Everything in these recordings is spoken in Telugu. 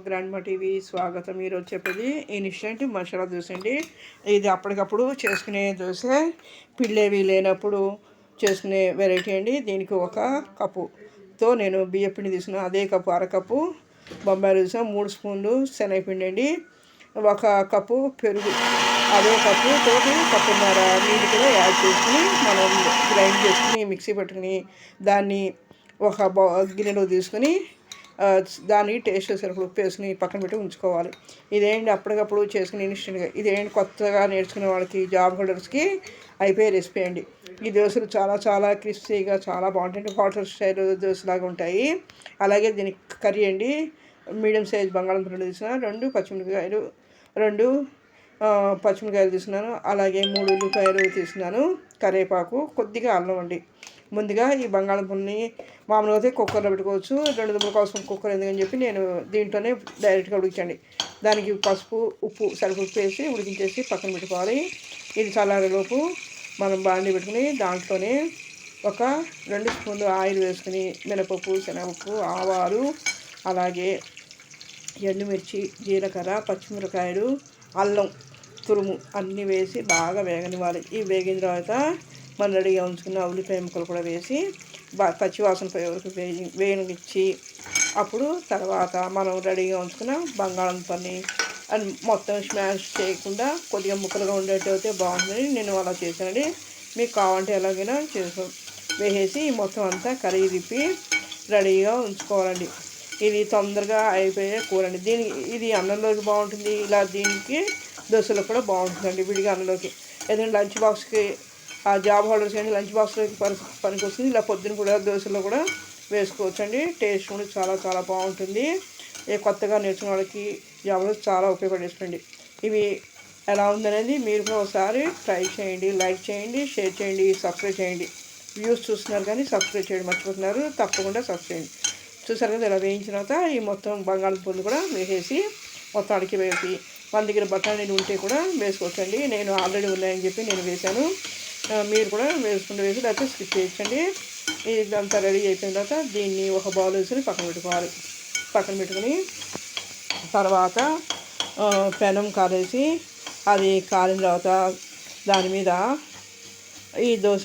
గ్రాండ్మా టీవీ స్వాగతం. ఈరోజు చెప్పేది ఇన్స్టెంట్ మసాలా దోశ అండి. ఇది అప్పటికప్పుడు చేసుకునే దోశ, పిల్లేవి లేనప్పుడు చేసుకునే వెరైటీ అండి. దీనికి ఒక కప్పుతో నేను బియ్య పిండి తీసుకున్నాను. అదే కప్పు అరకప్పు బొంబాయి దోశ, 3 స్పూన్లు శనగపిండి అండి, 1 కప్పు పెరుగు, అదే కప్పు తోటి కప్పున్నర నీళ్ళు కూడా యాడ్ చేసుకుని మనం గ్రైండ్ చేసుకుని మిక్సీ పెట్టుకుని దాన్ని ఒక గిన్నెలో తీసుకుని దానికి టేస్ట్ సరిపడా ఉప్పు వేసుకుని పక్కన పెట్టి ఉంచుకోవాలి. ఇదేంటి అప్పటికప్పుడు చేసుకుని ఇన్స్టెంట్గా, ఇదేంటి కొత్తగా నేర్చుకునే వాళ్ళకి, జాబ్ హోల్డర్స్కి అయిపోయే రెసిపీ అండి. ఈ దోశలు చాలా చాలా క్రిస్పీగా చాలా బాగుంటాయి. హోటల్ స్టైల్ దోశలాగా ఉంటాయి. అలాగే దీనికి కర్రీ అండి, మీడియం సైజ్ బంగాళదుంపలు తీసుకున్నాను, 2 పచ్చిమిరపకాయలు, 2 పచ్చిమిరకాయలు తీసుకున్నాను, అలాగే 3 ఉల్లిపాయలు తీసుకున్నాను, కరివేపాకు, కొద్దిగా అల్లం అండి. ముందుగా ఈ బంగాళదుంపల్ని మామూలుగా అయితే కుక్కర్లో పెట్టుకోవచ్చు. 2 దుంపల కోసం కుక్కర్ ఎందుకని చెప్పి నేను దీంట్లోనే డైరెక్ట్గా ఉడికించండి. దానికి పసుపు, ఉప్పు, ఉప్పు వేసి ఉడికించేసి పక్కన పెట్టుకోవాలి. ఇది చల్లారేలోపు మనం బాండి పెట్టుకుని దాంట్లోనే ఒక 2 స్పూన్లు ఆయిల్ వేసుకుని మినపప్పు, శనగపప్పు, ఆవాలు, అలాగే ఎండుమిర్చి, జీలకర్ర, పచ్చిమిరకాయలు, అల్లం తురుము అన్నీ వేసి బాగా వేగనివ్వాలి. ఈ వేగిన తర్వాత మనం రెడీగా ఉంచుకున్న ఉల్లిపాయ ముక్కలు కూడా వేసి పచ్చివాసన పోయే వరకు వేగనిచ్చి, అప్పుడు తర్వాత మనం రెడీగా ఉంచుకున్న బంగాళదుంపని మొత్తం స్మాష్ చేయకుండా కొద్దిగా ముక్కలుగా ఉండేటైతే బాగుంటుంది. నేను అలా చేశానండి. మీకు కావాలంటే ఎలాగైనా వేసేసి మొత్తం అంతా కరిగి తిప్పి రెడీగా ఉంచుకోవాలండి. ఇది తొందరగా అయిపోయే కూర అండి. ఇది అన్నంలోకి బాగుంటుంది, ఇలా దీనికి దోశలో కూడా బాగుంటుందండి, విడిగా అన్నంలోకి. ఏదైనా లంచ్ బాక్స్కి, జాబ్ హోల్డర్స్ కానీ లంచ్ బాక్స్లోకి పనికి వస్తుంది. ఇలా పొద్దున కూడా దోశలో కూడా వేసుకోవచ్చు అండి. టేస్ట్ కూడా చాలా చాలా బాగుంటుంది. కొత్తగా నేర్చుకున్న వాళ్ళకి జాబ్లో చాలా ఉపయోగపడేస్తుంది. ఇవి ఎలా ఉందనేది మీరు కూడా ఒకసారి ట్రై చేయండి. లైక్ చేయండి, షేర్ చేయండి, సబ్స్క్రైబ్ చేయండి. వ్యూస్ చూస్తున్నారు కానీ సబ్స్క్రైబ్ చేయడం మర్చిపోతున్నారు, తప్పకుండా సబ్స్క్రైబ్ చేయండి. చూసారు కదా, ఇలా వేయించిన తర్వాత ఈ మొత్తం బంగాళదుంపలు కూడా వేసేసి మొత్తం అడికి వేసి, మన దగ్గర బఠానీలు ఉంటే కూడా వేసుకోవచ్చండి. నేను ఆల్రెడీ ఉన్నాయని చెప్పి నేను వేశాను. మీరు కూడా వేసుకుంటూ వేసి లేకపోతే స్కిప్ చేయొచ్చండి. ఇదంతా రెడీ అయిపోయిన తర్వాత దీన్ని ఒక బౌల్ వేసుకొని పక్కన పెట్టుకోవాలి. పక్కన పెట్టుకుని తర్వాత పెనం కాలేసి, అది కాలిన తర్వాత దాని మీద ఈ దోశ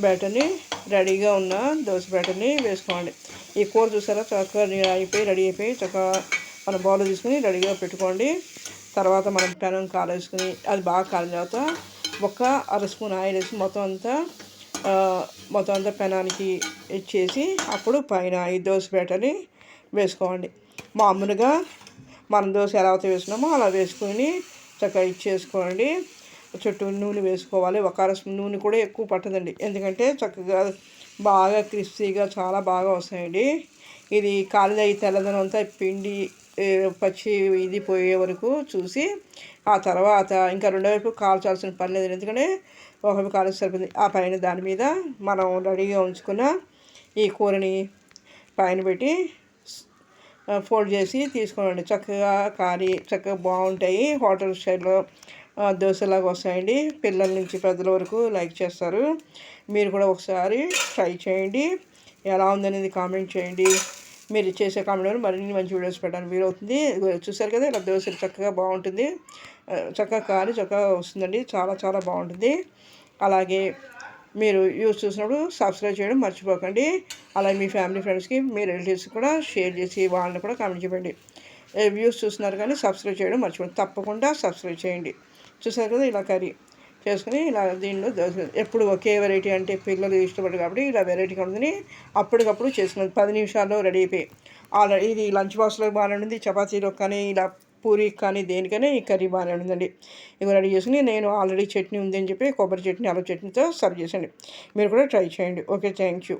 బ్యాటర్ని, రెడీగా ఉన్న దోశ బ్యాటర్ని వేసుకోండి. ఈ కూర చూసారా చక్కగా రెడీ అయిపోయి చక్కగా మన బౌల్ తీసుకుని రెడీగా పెట్టుకోండి. తర్వాత మనం పెనం కాలేసుకుని అది బాగా కాలిన తర్వాత 1 స్పూన్ ఆయిల్ వేసి మొత్తం అంతా పెనానికి ఇచ్చేసి, అప్పుడు పైన ఈ దోశ బ్యాటర్ని వేసుకోండి. మామూలుగా మనం దోశ ఎలా అయితే వేసుకున్నామో అలా వేసుకొని చక్కగా ఇచ్చేసుకోండి. చుట్టూ నూనె వేసుకోవాలి. 1 స్పూన్ నూనె కూడా ఎక్కువ పట్టదండి, ఎందుకంటే చక్కగా బాగా క్రిస్పీగా చాలా బాగా వస్తాయండి. ఇది కాలిన ఈ తెల్లదనం అంతా పిండి పచ్చి ఇది పోయే వరకు చూసి, ఆ తర్వాత ఇంకా రెండో వైపు కాల్చాల్సిన పని లేదు, ఎందుకంటే ఒకవైపు కాల్చి సరిపోతుంది. ఆ పైన దాని మీద మనం రెడీగా ఉంచుకున్న ఈ కూరని పైన పెట్టి ఫోల్డ్ చేసి తీసుకోండి. చక్కగా చక్కగా బాగుంటాయి. హోటల్ స్టైల్లో దోశలాగా వస్తాయండి. పిల్లల నుంచి పెద్దల వరకు లైక్ చేస్తారు. మీరు కూడా ఒకసారి ట్రై చేయండి. ఎలా ఉందనేది కామెంట్ చేయండి. మీరు చేసే కామెంట్ మరిన్ని మంచి వీడియోస్ పెట్టడానికి వీలవుతుంది. చూసారు కదా, ఇలా దోశ చక్కగా బాగుంటుంది, చక్కగా వస్తుందండి. చాలా చాలా బాగుంటుంది. అలాగే మీరు యూస్ చూసినప్పుడు సబ్స్క్రైబ్ చేయడం మర్చిపోకండి. అలాగే మీ ఫ్యామిలీ ఫ్రెండ్స్కి, మీ రిలేటివ్స్కి కూడా షేర్ చేసి వాళ్ళని కూడా కామెంట్ చేయండి. వ్యూస్ చూస్తున్నారు కానీ సబ్స్క్రైబ్ చేయడం మర్చిపోండి, తప్పకుండా సబ్స్క్రైబ్ చేయండి. చూసారు కదా, ఇలా కర్రీ చేసుకుని ఇలా దీనిలో దోశ. ఎప్పుడు ఒకే వెరైటీ అంటే పిల్లలు ఇష్టపడరు కాబట్టి ఇలా వెరైటీగా ఉంటుంది. అప్పటికప్పుడు చేసుకున్నది 10 నిమిషాల్లో రెడీ అయిపోయి, ఇది లంచ్ బాక్స్లో బాగానే ఉంటుంది, చపాతీలో కానీ ఇలా పూరికి కానీ దేనికైనా ఈ కర్రీ బాగానే ఉంటుందండి. ఇవి రెడీ చేసుకుని నేను ఆల్రెడీ చట్నీ ఉంది అని చెప్పి కొబ్బరి చట్నీ, అల్లం చట్నీతో సర్వ్ చేసండి. మీరు కూడా ట్రై చేయండి. Okay, thank you.